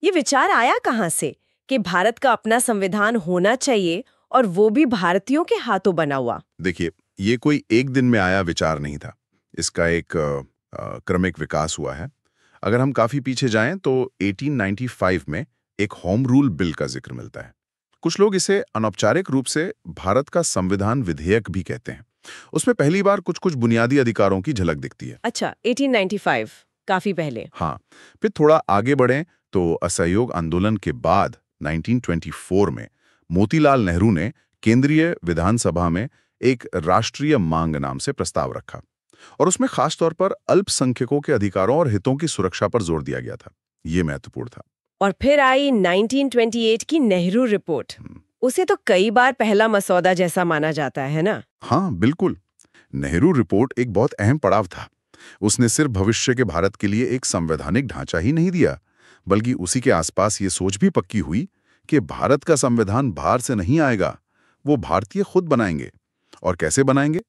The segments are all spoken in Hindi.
ये विचार आया कहाँ से कि भारत का अपना संविधान होना चाहिए और वो भी भारतीयों के हाथों बना हुआ? देखिए, ये कोई एक दिन में आया विचार नहीं था। इसका एक क्रमिक विकास हुआ है। अगर हम काफी पीछे जाएं तो 1895 में एक होम रूल बिल का जिक्र मिलता है। कुछ लोग इसे अनौपचारिक रूप से भारत का संविधान विधेयक भी कहते हैं। उसमें पहली बार कुछ कुछ बुनियादी अधिकारों की झलक दिखती है। अच्छा, 1895, काफी पहले। हाँ, फिर थोड़ा आगे बढ़ें तो असहयोग आंदोलन के बाद 1924 में मोतीलाल नेहरू ने केंद्रीय विधानसभा में एक राष्ट्रीय मांग नाम से प्रस्ताव रखा और उसमें खास तौर पर अल्पसंख्यकों के अधिकारों और हितों की सुरक्षा पर जोर दिया गया था। ये महत्वपूर्ण था। और फिर आई 1928 की नेहरू रिपोर्ट। उसे तो कई बार पहला मसौदा जैसा माना जाता है ना? हाँ, बिल्कुल। नेहरू रिपोर्ट एक बहुत अहम पड़ाव था। उसने सिर्फ भविष्य के भारत के लिए एक संवैधानिक ढांचा ही नहीं दिया, बल्कि उसी के आसपास ये सोच भी पक्की हुई कि भारत का संविधान बाहर से नहीं आएगा, वो भारतीय खुद बनाएंगे। और कैसे बनाएंगे?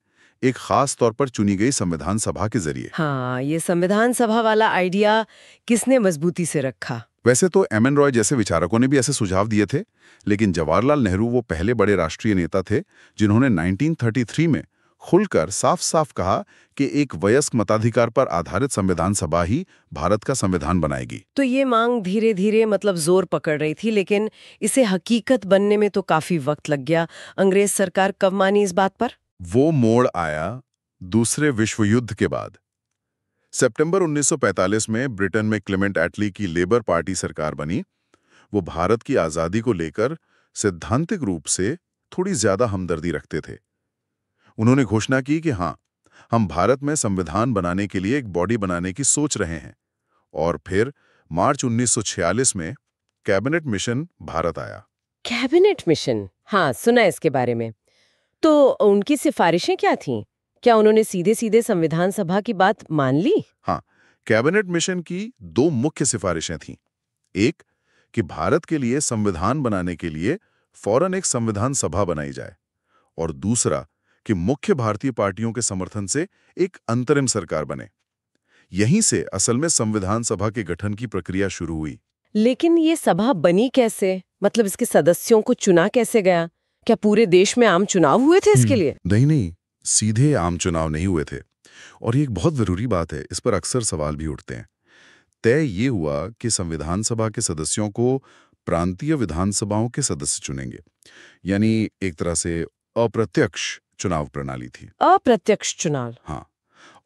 एक खास तौर पर चुनी गई संविधान सभा के जरिए। हाँ, ये संविधान सभा वाला आइडिया किसने मजबूती से रखा? वैसे तो एम एन रॉय जैसे विचारकों ने भी ऐसे सुझाव दिए थे, लेकिन जवाहरलाल नेहरू वो पहले बड़े राष्ट्रीय नेता थे जिन्होंने 1933 में खुलकर साफ साफ कहा कि एक वयस्क मताधिकार पर आधारित संविधान सभा ही भारत का संविधान बनाएगी। तो ये मांग धीरे धीरे जोर पकड़ रही थी, लेकिन इसे हकीकत बनने में तो काफी वक्त लग गया। अंग्रेज सरकार कब मानी इस बात पर? वो मोड़ आया दूसरे विश्व युद्ध के बाद। सितंबर 1945 में ब्रिटेन में क्लेमेंट एटली की लेबर पार्टी सरकार बनी। वो भारत की आजादी को लेकर सैद्धांतिक रूप से थोड़ी ज्यादा हमदर्दी रखते थे। उन्होंने घोषणा की कि हाँ, हम भारत में संविधान बनाने के लिए एक बॉडी बनाने की सोच रहे हैं। और फिर मार्च 1946 में कैबिनेट मिशन भारत आया। Cabinet mission? हाँ, सुना है इसके बारे में। तो उनकी सिफारिशें क्या थीं? क्या उन्होंने सीधे सीधे संविधान सभा की बात मान ली? हाँ, कैबिनेट मिशन की दो मुख्य सिफारिशें थीं। एक, कि भारत के लिए संविधान बनाने के लिए फौरन एक संविधान सभा बनाई जाए, और दूसरा कि मुख्य भारतीय पार्टियों के समर्थन से एक अंतरिम सरकार बने। यहीं से असल में संविधान सभा के गठन की प्रक्रिया शुरू हुई। लेकिन ये सभा बनी कैसे? मतलब इसके सदस्यों को चुना कैसे गया? क्या पूरे देश में आम चुनाव हुए थे इसके लिए? नहीं, सीधे आम चुनाव नहीं हुए थे। और ये एक बहुत जरूरी बात है, इस पर अक्सर सवाल भी उठते हैं। तय ये हुआ कि संविधान सभा के सदस्यों को प्रांतीय विधानसभाओं के सदस्य चुनेंगे, यानी एक तरह से अप्रत्यक्ष चुनाव प्रणाली थी। अप्रत्यक्ष चुनाव? हाँ,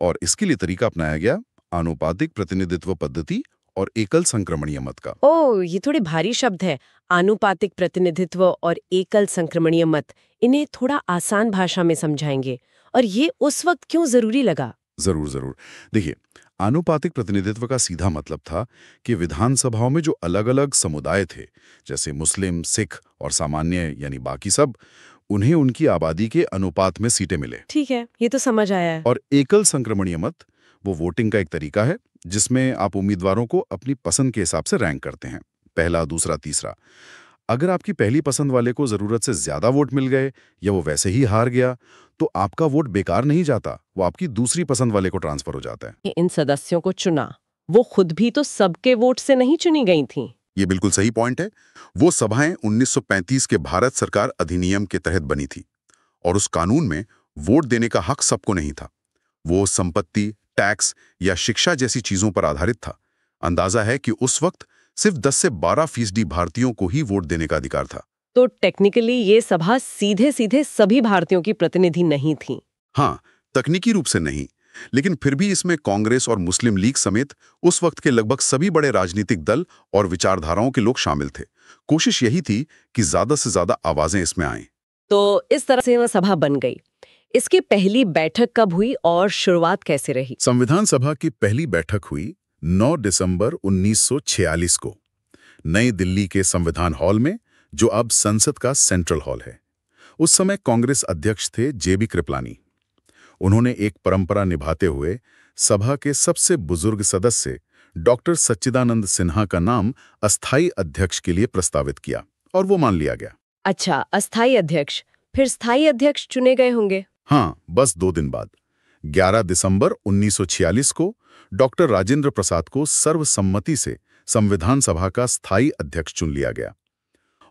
और इसके लिए तरीका अपनाया गया आनुपातिक प्रतिनिधित्व पद्धति और एकल संक्रमणीय मत का। ओह, ये थोड़े भारी शब्द है। आनुपातिक प्रतिनिधित्व और एकल संक्रमणीय मत, इन्हें थोड़ा आसान भाषा में समझाएंगे। और ये उस वक्त क्यों जरूरी लगा? जरूर। देखिए, आनुपातिक प्रतिनिधित्व का सीधा मतलब था कि विधानसभाओं में जो अलग अलग समुदाय थे, जैसे मुस्लिम, सिख और सामान्य यानी बाकी सब, उन्हें उनकी आबादी के अनुपात में सीटें मिले। ठीक है, ये तो समझ आया है। और एकल संक्रमणीय मत वो वोटिंग का एक तरीका है जिसमें आप उम्मीदवारों को अपनी पसंद के हिसाब से रैंक करते हैं, पहला, दूसरा, तीसरा। अगर आपकी पहली पसंद वाले को जरूरत से ज्यादा वोट मिल गए या वो वैसे ही हार गया, तो आपका वोट बेकार नहीं जाता, वो आपकी दूसरी पसंद वाले को ट्रांसफर हो जाता है। इन सदस्यों को चुना, वो खुद भी तो सबके वोट से नहीं चुनी गई थीं। ये बिल्कुल सही पॉइंट है। वो सभाएं 1935 के भारत सरकार अधिनियम के तहत बनी थी और उस कानून में वोट देने का हक सबको नहीं था। वो संपत्ति, टैक्स या शिक्षा जैसी चीजों पर आधारित था। अंदाजा है कि उस वक्त सिर्फ 10 से 12% भारतीयों को ही वोट देने का अधिकार था। तो टेक्निकली ये सभा सीधे सीधे सभी भारतीयों की प्रतिनिधि नहीं थी। हाँ, तकनीकी रूप से नहीं, लेकिन फिर भी इसमें कांग्रेस और मुस्लिम लीग समेत उस वक्त के लगभग सभी बड़े राजनीतिक दल और विचारधाराओं के लोग शामिल थे। कोशिश यही थी कि ज्यादा से ज्यादा आवाजें इसमें आएं। तो इस तरह से वह सभा बन गई। इसकी पहली बैठक कब हुई और शुरुआत कैसे रही? संविधान सभा की पहली बैठक हुई 9 दिसंबर 1946 को नई दिल्ली के संविधान हॉल में, जो अब संसद का सेंट्रल हॉल है। उस समय कांग्रेस अध्यक्ष थे जेबी कृपलानी। उन्होंने एक परंपरा निभाते हुए सभा के सबसे बुजुर्ग सदस्य डॉक्टर सच्चिदानंद सिन्हा का नाम अस्थायी अध्यक्ष के लिए प्रस्तावित किया और वो मान लिया गया। अच्छा, अस्थायी अध्यक्ष। फिर स्थायी अध्यक्ष चुने गए होंगे? हाँ, बस 2 दिन बाद 11 दिसंबर 1946 को डॉक्टर राजेंद्र प्रसाद को सर्वसम्मति से संविधान सभा का स्थायी अध्यक्ष चुन लिया गया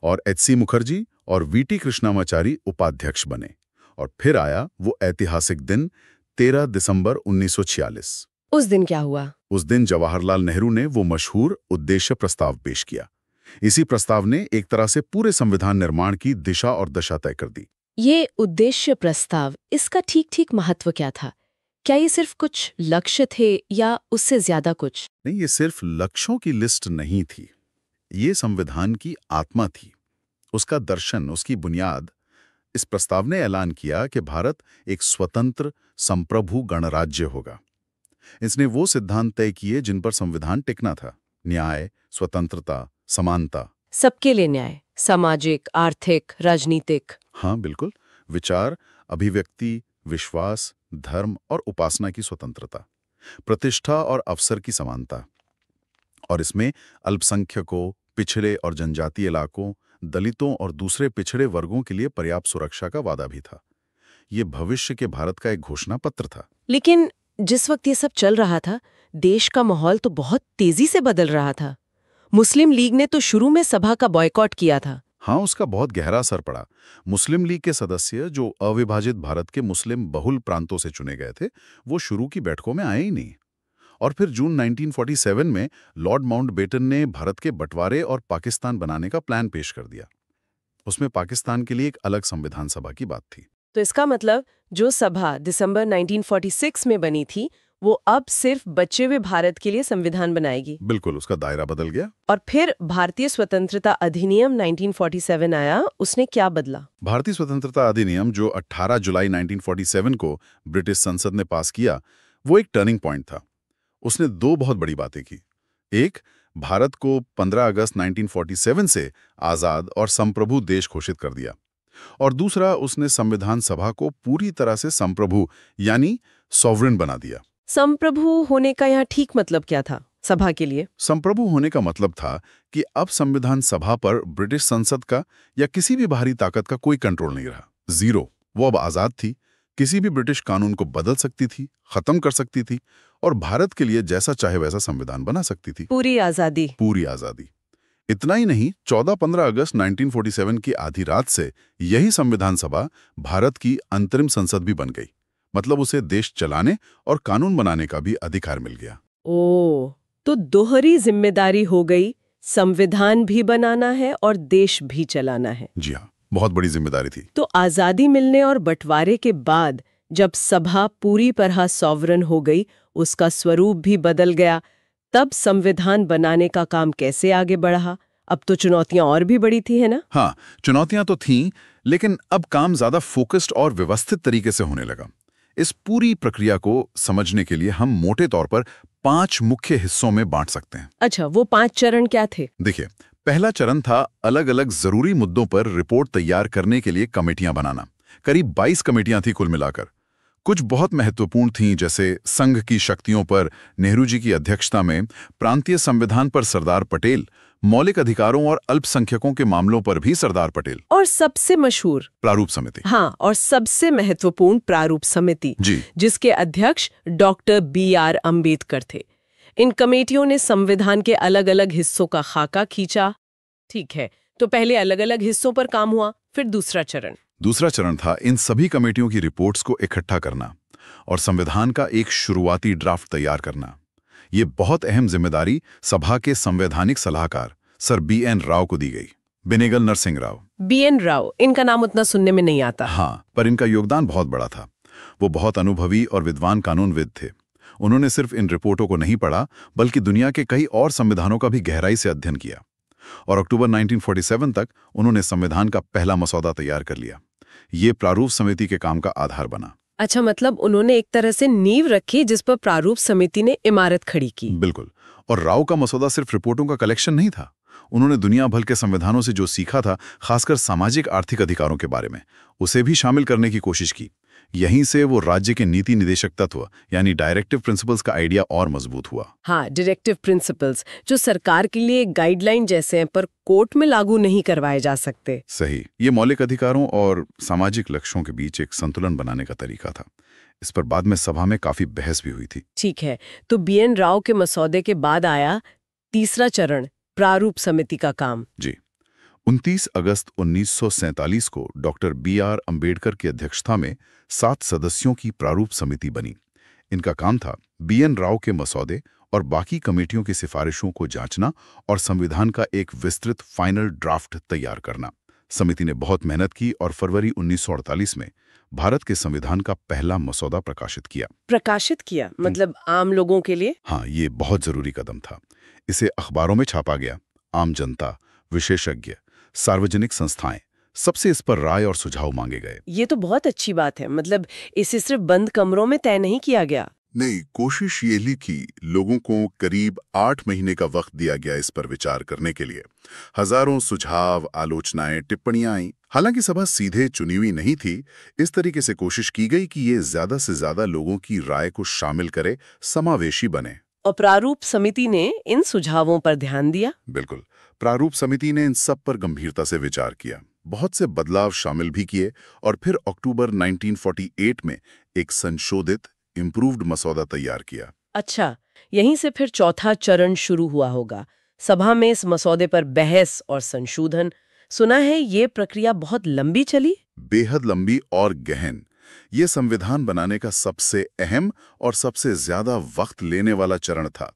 और एच.सी. मुखर्जी और वी.टी. कृष्णामाचारी उपाध्यक्ष बने। और फिर आया वो ऐतिहासिक दिन 13 दिसंबर 1946। उस दिन क्या हुआ? उस दिन जवाहरलाल नेहरू ने वो मशहूर उद्देश्य प्रस्ताव पेश किया। इसी प्रस्ताव ने एक तरह से पूरे संविधान निर्माण की दिशा और दशा तय कर दी। ये उद्देश्य प्रस्ताव, इसका ठीक महत्व क्या था? क्या ये सिर्फ कुछ लक्ष्य थे या उससे ज्यादा कुछ? नहीं, ये सिर्फ लक्ष्यों की लिस्ट नहीं थी। ये संविधान की आत्मा थी, उसका दर्शन, उसकी बुनियाद। इस प्रस्ताव ने ऐलान किया कि भारत एक स्वतंत्र संप्रभु गणराज्य होगा। इसने वो सिद्धांत तय किए जिन पर संविधान टिकना था: न्याय, स्वतंत्रता, समानता। सबके लिए न्याय, सामाजिक, आर्थिक, राजनीतिक। हाँ बिल्कुल, विचार, अभिव्यक्ति, विश्वास, धर्म और उपासना की स्वतंत्रता, प्रतिष्ठा और अवसर की समानता। और इसमें अल्पसंख्यकों, पिछड़े और जनजातीय इलाकों, दलितों और दूसरे पिछड़े वर्गों के लिए पर्याप्त सुरक्षा का वादा भी था। ये भविष्य के भारत का एक घोषणा पत्र था। लेकिन जिस वक्त ये सब चल रहा था, देश का माहौल तो बहुत तेजी से बदल रहा था। मुस्लिम लीग ने तो शुरू में सभा का बॉयकॉट किया था। हाँ, उसका बहुत गहरा असर पड़ा। मुस्लिम लीग के सदस्य, जो अविभाजित भारत के मुस्लिम बहुल प्रांतों से चुने गए थे, वो शुरू की बैठकों में आए ही नहीं। और फिर जून 1947 में लॉर्ड माउंटबेटन ने भारत के बंटवारे और पाकिस्तान बनाने का प्लान पेश कर दिया। उसमें पाकिस्तान के लिए एक अलग संविधान सभा की बात थी। तो इसका मतलब जो सभा दिसंबर 1946 में बनी थी, वो अब सिर्फ बचे हुए भारत के लिए संविधान बनाएगी। बिल्कुल, उसका दायरा बदल गया। और फिर भारतीय स्वतंत्रता अधिनियम 1947 आया, उसने क्या बदला? भारतीय स्वतंत्रता अधिनियम, जो 18 जुलाई 1947 को ब्रिटिश संसद ने पास किया, वो एक टर्निंग पॉइंट था। उसने दो बहुत बड़ी बातें की। एक, भारत को 15 अगस्त 1947 से आजाद और संप्रभु देश घोषित कर दिया। और दूसरा, उसने संविधान सभा को पूरी तरह से संप्रभु यानी सॉवरेन बना दिया। संप्रभु होने का यहाँ ठीक मतलब क्या था सभा के लिए? संप्रभु होने का मतलब था कि अब संविधान सभा पर ब्रिटिश संसद का या किसी भी बाहरी ताकत का कोई कंट्रोल नहीं रहा। जीरो। वो अब आजाद थी, किसी भी ब्रिटिश कानून को बदल सकती थी, खत्म कर सकती थी और भारत के लिए जैसा चाहे वैसा संविधान बना सकती थी। पूरी आजादी। पूरी आजादी। इतना ही नहीं, 14-15 अगस्त 1947 की आधी रात से यही संविधान सभा भारत की अंतरिम संसद भी बन गई। मतलब उसे देश चलाने और कानून बनाने का भी अधिकार मिल गया। ओह, तो दोहरी जिम्मेदारी हो गई, संविधान भी बनाना है और देश भी चलाना है। जी हाँ, बहुत बड़ी जिम्मेदारी थी। तो आजादी मिलने और बंटवारे के बाद जब सभा पूरी तरह सॉवरन हो गई, उसका स्वरूप भी बदल गया, तब संविधान बनाने का काम कैसे आगे बढ़ा? अब तो चुनौतियां और भी बड़ी थी, है ना? हाँ, चुनौतियां तो थीं, लेकिन अब काम ज्यादा फोकस्ड और व्यवस्थित तरीके से होने लगा। इस पूरी प्रक्रिया को समझने के लिए हम मोटे तौर पर 5 मुख्य हिस्सों में बांट सकते हैं। अच्छा, वो 5 चरण क्या थे? देखिए, पहला चरण था अलग अलग जरूरी मुद्दों पर रिपोर्ट तैयार करने के लिए कमेटियां बनाना। करीब 22 कमेटियां थी कुल मिलाकर। कुछ बहुत महत्वपूर्ण थीं, जैसे संघ की शक्तियों पर नेहरू जी की अध्यक्षता में, प्रांतीय संविधान पर सरदार पटेल, मौलिक अधिकारों और अल्पसंख्यकों के मामलों पर भी सरदार पटेल, और सबसे मशहूर प्रारूप समिति। हाँ, और सबसे महत्वपूर्ण प्रारूप समिति, जी, जिसके अध्यक्ष डॉक्टर B.R. अम्बेडकर थे। इन कमेटियों ने संविधान के अलग अलग हिस्सों का खाका खींचा। ठीक है, तो पहले अलग अलग हिस्सों पर काम हुआ, फिर दूसरा चरण था इन सभी कमेटियों की रिपोर्ट्स को इकट्ठा करना और संविधान का एक शुरुआती ड्राफ्ट तैयार करना। ये बहुत अहम जिम्मेदारी सभा के संवैधानिक सलाहकार सर B.N. राव को दी गई। बेनेगल नरसिंह राव। B.N. राव, इनका नाम उतना सुनने में नहीं आता। हाँ, पर इनका योगदान बहुत बड़ा था। वो बहुत अनुभवी और विद्वान कानूनविद थे। उन्होंने सिर्फ इन रिपोर्टों को नहीं पढ़ा, बल्कि दुनिया के कई और संविधानों का भी गहराई से अध्ययन किया। और अक्टूबर 1947 तक उन्होंने संविधान का पहला मसौदा तैयार कर लिया। ये प्रारूप समिति के काम का आधार बना। अच्छा, मतलब उन्होंने एक तरह से नींव रखी जिस पर प्रारूप समिति ने इमारत खड़ी की। बिल्कुल। और राव का मसौदा सिर्फ रिपोर्टों का कलेक्शन नहीं था। उन्होंने दुनिया भर के संविधानों से जो सीखा था, खासकर सामाजिक आर्थिक अधिकारों के बारे में, उसे भी शामिल करने की कोशिश की। यहीं से वो राज्य के नीति निदेशक तत्व यानी डायरेक्टिव प्रिंसिपल्स का आइडिया और मजबूत हुआ। हाँ, डायरेक्टिव प्रिंसिपल्स, जो सरकार के लिए गाइडलाइन जैसे हैं पर कोर्ट में लागू नहीं करवाए जा सकते। सही। ये मौलिक अधिकारों और सामाजिक लक्ष्यों के बीच एक संतुलन बनाने का तरीका था। इस पर बाद में सभा में काफी बहस भी हुई थी। ठीक है, तो B.N. राव के मसौदे के बाद आया तीसरा चरण, प्रारूप समिति का काम। जी। 29 अगस्त 1947 को डॉक्टर B.R. अंबेडकर की अध्यक्षता में 7 सदस्यों की प्रारूप समिति बनी। इनका काम था B.N. राव के मसौदे और बाकी कमेटियों की सिफारिशों को जांचना और संविधान का एक विस्तृत फाइनल ड्राफ्ट तैयार करना। समिति ने बहुत मेहनत की और फरवरी 1948 में भारत के संविधान का पहला मसौदा प्रकाशित किया। मतलब आम लोगों के लिए? हाँ, ये बहुत जरूरी कदम था। इसे अखबारों में छापा गया। आम जनता, विशेषज्ञ, सार्वजनिक संस्थाएं, सबसे इस पर राय और सुझाव मांगे गए। ये तो बहुत अच्छी बात है। मतलब इसे सिर्फ बंद कमरों में तय नहीं किया गया। नहीं, कोशिश ये ली कि लोगों को करीब 8 महीने का वक्त दिया गया इस पर विचार करने के लिए। हजारों सुझाव, आलोचनाएं, टिप्पणियां आई। हालांकि सभा सीधे चुनी हुई नहीं थी। इस तरीके से कोशिश की गई कि ये ज्यादा से ज्यादा लोगों की राय को शामिल करे, समावेशी बने। और प्रारूप समिति ने इन सुझावों पर ध्यान दिया? बिल्कुल। प्रारूप समिति ने इन सब पर गंभीरता से विचार किया, बहुत से बदलाव शामिल भी किए और फिर अक्टूबर 1948 में एक संशोधित इम्प्रूव्ड मसौदा तैयार किया। अच्छा, यहीं से फिर चौथा चरण शुरू हुआ होगा। सभा में इस मसौदे पर बहस और संशोधन। सुना है ये प्रक्रिया बहुत लंबी चली? बेहद लंबी और गहन। ये संविधान बनाने का सबसे अहम और सबसे ज्यादा वक्त लेने वाला चरण था।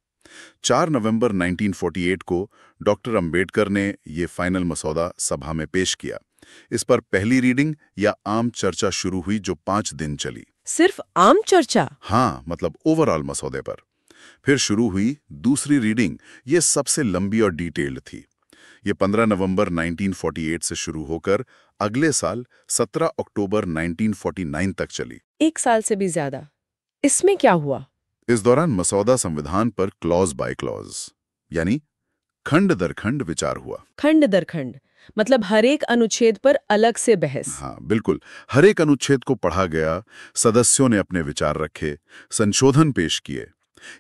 4 नवंबर 1948 को डॉक्टर अंबेडकर ने ये फाइनल मसौदा सभा में पेश किया। इस पर पहली रीडिंग या आम चर्चा शुरू हुई जो 5 दिन चली। सिर्फ आम चर्चा? हाँ, मतलब ओवरऑल मसौदे पर। फिर शुरू हुई दूसरी रीडिंग। ये सबसे लंबी और डिटेल्ड थी। ये 15 नवंबर 1948 से शुरू होकर अगले साल 17 अक्टूबर 1949 तक चली। 1 साल से भी ज्यादा। इसमें क्या हुआ? इस दौरान मसौदा संविधान पर क्लॉज बाय क्लॉज यानी खंड दर खंड विचार हुआ। खंड दर खंड मतलब हर एक अनुच्छेद पर अलग से बहस? हाँ, बिल्कुल। हर एक अनुच्छेद को पढ़ा गया, सदस्यों ने अपने विचार रखे, संशोधन पेश किए।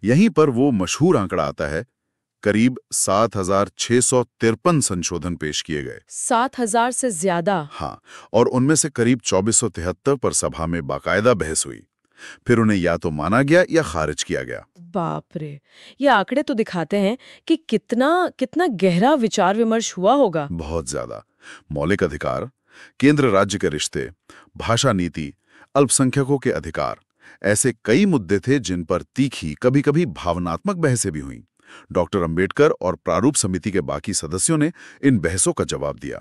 यहीं पर वो मशहूर आंकड़ा आता है, करीब 7,653 संशोधन पेश किए गए। 7,000 से ज्यादा? हाँ, और उनमें से करीब 2473 पर सभा में बाकायदा बहस हुई। फिर उन्हें या तो माना गया या खारिज किया गया। बाप रे, ये आंकड़े तो दिखाते हैं कि कितना गहरा विचार विमर्श हुआ होगा। बहुत ज्यादा। मौलिक अधिकार, केंद्र राज्य के रिश्ते, भाषा नीति, अल्पसंख्यकों के अधिकार, ऐसे कई मुद्दे थे जिन पर तीखी, कभी-कभी भावनात्मक बहसें भी हुईं। डॉक्टर अंबेडकर और प्रारूप समिति के बाकी सदस्यों ने इन बहसों का जवाब दिया,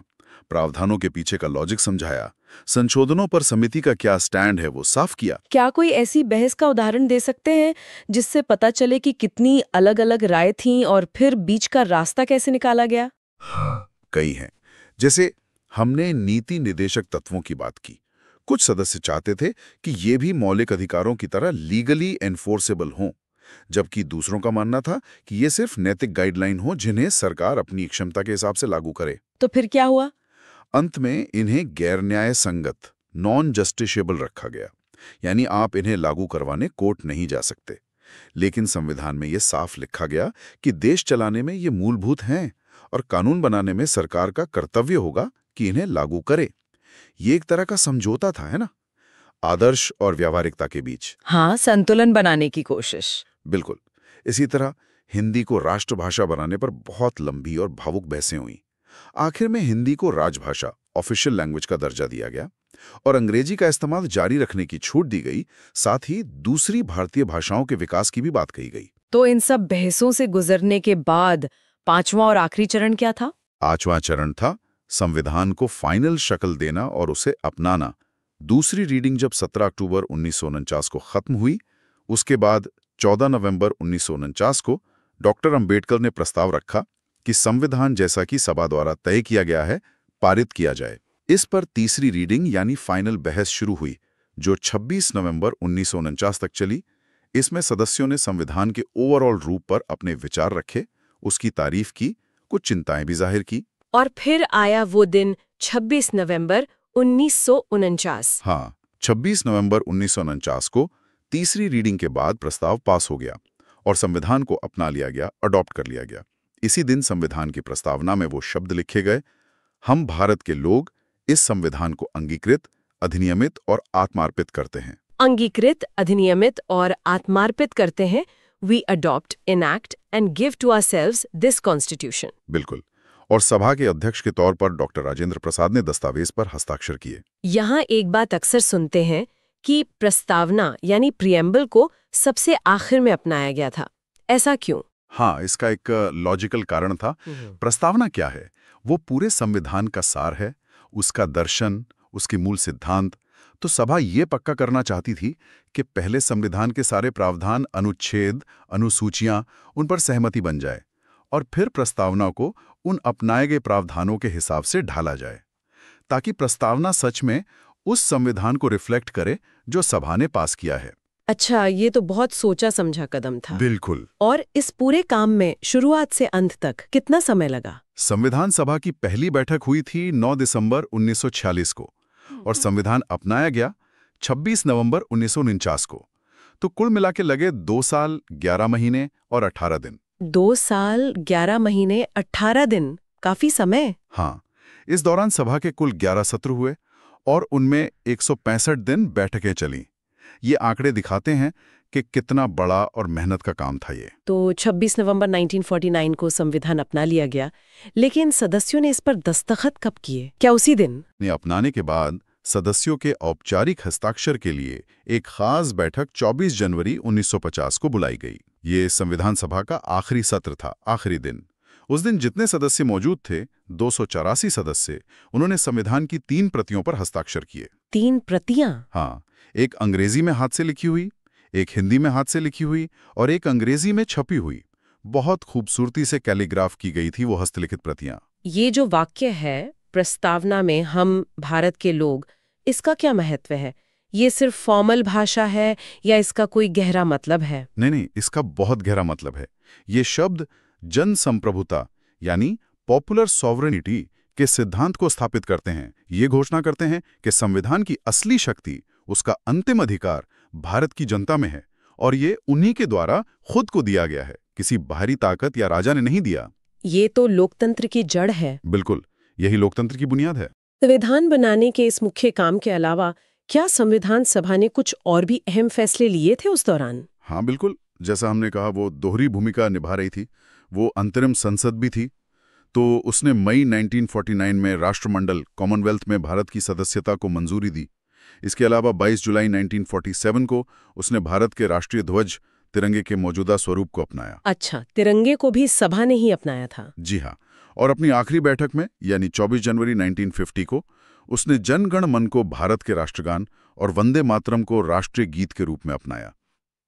प्रावधानों के पीछे का लॉजिक समझाया, संशोधनों पर समिति का क्या स्टैंड है वो साफ किया। क्या कोई ऐसी बहस का उदाहरण दे सकते हैं जिससे पता चले कि कितनी अलग-अलग राय थीं और फिर बीच का रास्ता कैसे निकाला गया? कई हैं। जैसे हमने नीति निदेशक तत्वों की बात की। कुछ सदस्य चाहते थे कि ये भी मौलिक अधिकारों की तरह लीगली एनफोर्सेबल हों, जबकि दूसरों का मानना था कि ये सिर्फ नैतिक गाइडलाइन हो जिन्हें सरकार अपनी क्षमता के हिसाब से लागू करे। तो फिर क्या हुआ? अंत में इन्हें गैर न्याय संगत, नॉन जस्टिसेबल रखा गया, यानी आप इन्हें लागू करवाने कोर्ट नहीं जा सकते। लेकिन संविधान में यह साफ लिखा गया कि देश चलाने में ये मूलभूत हैं और कानून बनाने में सरकार का कर्तव्य होगा कि इन्हें लागू करे। ये एक तरह का समझौता था, है ना, आदर्श और व्यावहारिकता के बीच। हाँ, संतुलन बनाने की कोशिश। बिल्कुल। इसी तरह हिंदी को राष्ट्रभाषा बनाने पर बहुत लंबी और भावुक बहसें हुई। आखिर में हिंदी को राजभाषा, ऑफिशियल लैंग्वेज का दर्जा दिया गया और अंग्रेजी का इस्तेमाल जारी रखने की छूट दी गई। साथ ही दूसरी भारतीय भाषाओं के विकास की भी बात कही गई। तो इन सब बहसों से गुजरने के बाद 5वां और आखिरी चरण क्या था? 5वां चरण था संविधान को फाइनल शक्ल देना और उसे अपनाना। दूसरी रीडिंग जब 17 अक्टूबर 1949 को खत्म हुई, उसके बाद 14 नवंबर 1949 को डॉक्टर अंबेडकर ने प्रस्ताव रखा कि संविधान जैसा कि सभा द्वारा तय किया गया है, पारित किया जाए। इस पर तीसरी रीडिंग यानी फाइनल बहस शुरू हुई, जो 26 नवंबर 1949 तक चली। इसमें सदस्यों ने संविधान के ओवरऑल रूप पर अपने विचार रखे, उसकी तारीफ की, कुछ चिंताएं भी जाहिर की। और फिर आया वो दिन 26 नवंबर 1949। हाँ, 26 नवंबर 1949 को तीसरी रीडिंग के बाद प्रस्ताव पास हो गया और संविधान को अपना लिया गया, अडॉप्ट कर लिया गया। इसी दिन संविधान की प्रस्तावना में वो शब्द लिखे गए, हम भारत के लोग इस संविधान को अंगीकृत, अधिनियमित और आत्मार्पित करते हैं। अंगीकृत, अधिनियमित और आत्मार्पित करते हैं, we adopt, enact and give to ourselves this constitution. बिल्कुल। और सभा के अध्यक्ष के तौर पर डॉक्टर राजेंद्र प्रसाद ने दस्तावेज पर हस्ताक्षर किए। यहाँ एक बात अक्सर सुनते हैं कि प्रस्तावना यानी प्रिएम्बल को सबसे आखिर में अपनाया गया था। ऐसा क्यों? हाँ, इसका एक लॉजिकल कारण था। प्रस्तावना क्या है? वो पूरे संविधान का सार है, उसका दर्शन, उसके मूल सिद्धांत। तो सभा ये पक्का करना चाहती थी कि पहले संविधान के सारे प्रावधान, अनुच्छेद, अनुसूचियां, उन पर सहमति बन जाए और फिर प्रस्तावना को उन अपनाए गए प्रावधानों के हिसाब से ढाला जाए, ताकि प्रस्तावना सच में उस संविधान को रिफ्लेक्ट करे जो सभा ने पास किया है। अच्छा, ये तो बहुत सोचा समझा कदम था। बिल्कुल। और इस पूरे काम में शुरुआत से अंत तक कितना समय लगा? संविधान सभा की पहली बैठक हुई थी 9 दिसंबर 1946 को और संविधान अपनाया गया 26 नवंबर 1949 को। तो कुल मिला के लगे 2 साल 11 महीने और 18 दिन। 2 साल 11 महीने 18 दिन, काफी समय। हाँ, इस दौरान सभा के कुल 11 सत्र हुए और उनमें 165 दिन बैठकें चलीं। ये आंकड़े दिखाते हैं कि कितना बड़ा और मेहनत का काम था ये। तो 26 नवंबर 1949 को संविधान अपना लिया गया, लेकिन सदस्यों ने इस पर दस्तखत कब किए? क्या उसी दिन? ने अपनाने के बाद सदस्यों के औपचारिक हस्ताक्षर के लिए एक खास बैठक 24 जनवरी 1950 को बुलाई गई। ये संविधान सभा का आखिरी सत्र था, आखिरी दिन। उस दिन जितने सदस्य मौजूद थे, 284 सदस्य, उन्होंने संविधान की 3 प्रतियों पर हस्ताक्षर किए। 3 प्रतियां? हाँ, एक अंग्रेजी में हाथ से लिखी हुई, एक हिंदी में हाथ से लिखी हुई और एक अंग्रेजी में छपी हुई। बहुत खूबसूरती से कैलीग्राफ की गई थी वो हस्तलिखित प्रतियां। ये जो वाक्य है प्रस्तावना में, हम भारत के लोग, इसका क्या महत्व है? ये सिर्फ फॉर्मल भाषा है या इसका कोई गहरा मतलब है? नहीं, इसका बहुत गहरा मतलब है। ये शब्द जन संप्रभुता यानी पॉपुलर सॉवरेनिटी के सिद्धांत को स्थापित करते हैं। ये घोषणा करते हैं कि संविधान की असली शक्ति, उसका अंतिम अधिकार भारत की जनता में है और ये उन्हीं के द्वारा खुद को दिया गया है, किसी बाहरी ताकत या राजा ने नहीं दिया। ये तो लोकतंत्र की जड़ है। बिल्कुल, यही लोकतंत्र की बुनियाद है। संविधान बनाने के इस मुख्य काम के अलावा क्या संविधान सभा ने कुछ और भी अहम फैसले लिए थे उस दौरान? हाँ बिल्कुल, जैसा हमने कहा वो दोहरी भूमिका निभा रही थी। वो अंतरिम संसद भी थी। तो उसने मई 1949 में राष्ट्रमंडल कॉमनवेल्थ में भारत की सदस्यता को मंजूरी दी। इसके अलावा 22 जुलाई 1947 को उसने भारत के राष्ट्रीय ध्वज तिरंगे के मौजूदा स्वरूप को अपनाया। अच्छा, तिरंगे को भी सभा ने ही अपनाया था? जी हाँ, और अपनी आखिरी बैठक में यानी 24 जनवरी 1950 को उसने जन गण मन को भारत के राष्ट्रगान और वंदे मातरम को राष्ट्रीय गीत के रूप में अपनाया।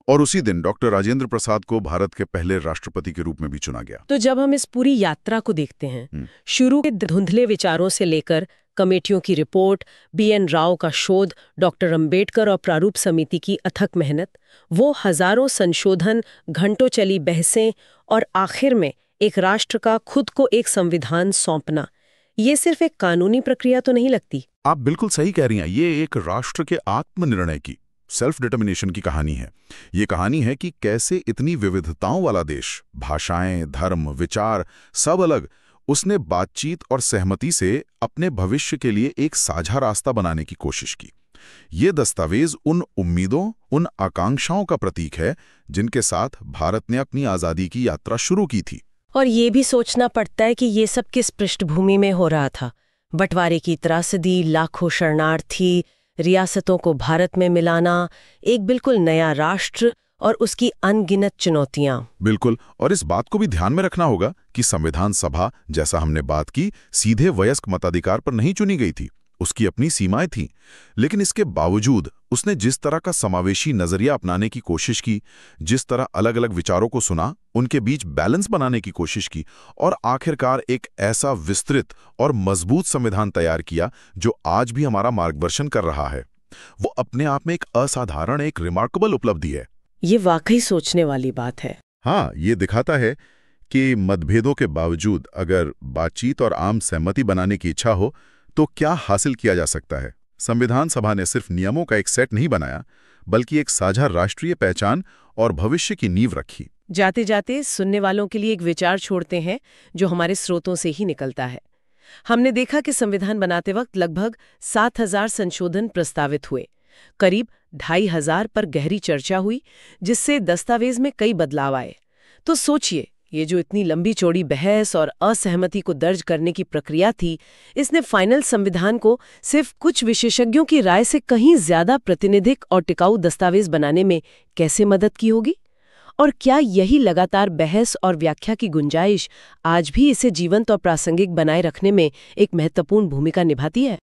और उसी दिन डॉक्टर राजेंद्र प्रसाद को भारत के पहले राष्ट्रपति के रूप में भी चुना गया। तो जब हम इस पूरी यात्रा को देखते हैं, शुरू के धुंधले विचारों से लेकर कमेटियों की रिपोर्ट, BN राव का शोध, डॉक्टर अंबेडकर और प्रारूप समिति की अथक मेहनत, वो हजारों संशोधन, घंटों चली बहसें और आखिर में एक राष्ट्र का खुद को एक संविधान सौंपना, ये सिर्फ एक कानूनी प्रक्रिया तो नहीं लगती? आप बिल्कुल सही कह रही हैं। ये एक राष्ट्र के आत्मनिर्णय की, सेल्फ डिटर्मिनेशन की कहानी है। ये कहानी है कि कैसे इतनी विविधताओं वाला देश, भाषाएं, धर्म, विचार सब अलग, उसने बातचीत और सहमति से अपने भविष्य के लिए एक साझा रास्ता बनाने की कोशिश की। ये दस्तावेज उन उम्मीदों, उन आकांक्षाओं का प्रतीक है जिनके साथ भारत ने अपनी आज़ादी की यात्रा शुरू की थी। और ये भी सोचना पड़ता है कि ये सब किस पृष्ठभूमि में हो रहा था। बंटवारे की त्रासदी, लाखों शरणार्थी, रियासतों को भारत में मिलाना, एक बिल्कुल नया राष्ट्र और उसकी अनगिनत चुनौतियां। बिल्कुल, और इस बात को भी ध्यान में रखना होगा कि संविधान सभा, जैसा हमने बात की, सीधे वयस्क मताधिकार पर नहीं चुनी गई थी। उसकी अपनी सीमाएं थीं। लेकिन इसके बावजूद उसने जिस तरह का समावेशी नजरिया अपनाने की कोशिश की, जिस तरह अलग अलग विचारों को सुना, उनके बीच बैलेंस बनाने की कोशिश की और आखिरकार एक ऐसा विस्तृत और मजबूत संविधान तैयार किया जो आज भी हमारा मार्गदर्शन कर रहा है, वो अपने आप में एक असाधारण, एक रिमार्केबल उपलब्धि है। ये वाकई सोचने वाली बात है। हाँ, ये दिखाता है कि मतभेदों के बावजूद अगर बातचीत और आम सहमति बनाने की इच्छा हो तो क्या हासिल किया जा सकता है। संविधान सभा ने सिर्फ नियमों का एक सेट नहीं बनाया, बल्कि एक साझा राष्ट्रीय पहचान और भविष्य की नींव रखी। जाते जाते सुनने वालों के लिए एक विचार छोड़ते हैं जो हमारे स्रोतों से ही निकलता है। हमने देखा कि संविधान बनाते वक्त लगभग 7000 संशोधन प्रस्तावित हुए, करीब 2500 पर गहरी चर्चा हुई, जिससे दस्तावेज में कई बदलाव आए। तो सोचिए, ये जो इतनी लंबी चौड़ी बहस और असहमति को दर्ज करने की प्रक्रिया थी, इसने फाइनल संविधान को सिर्फ कुछ विशेषज्ञों की राय से कहीं ज्यादा प्रातिनिधिक और टिकाऊ दस्तावेज बनाने में कैसे मदद की होगी? और क्या यही लगातार बहस और व्याख्या की गुंजाइश आज भी इसे जीवंत और प्रासंगिक बनाए रखने में एक महत्वपूर्ण भूमिका निभाती है?